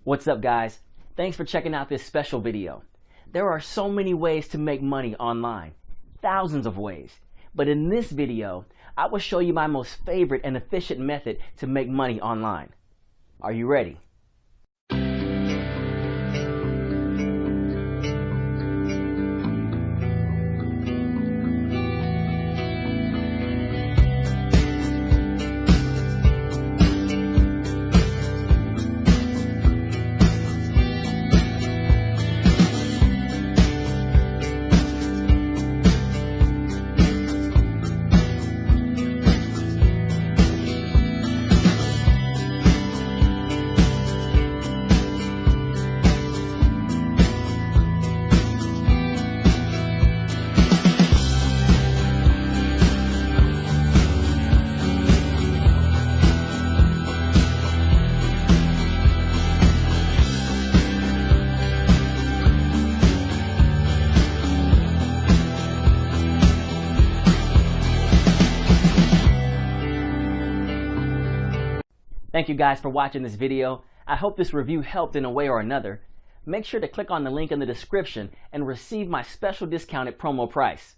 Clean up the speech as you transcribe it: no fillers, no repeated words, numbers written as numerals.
What's up, guys? Thanks for checking out this special video. There are so many ways to make money online, thousands of ways. But in this video, I will show you my most favorite and efficient method to make money online. Are you ready? Thank you guys for watching this video. I hope this review helped in a way or another. Make sure to click on the link in the description and receive my special discounted promo price.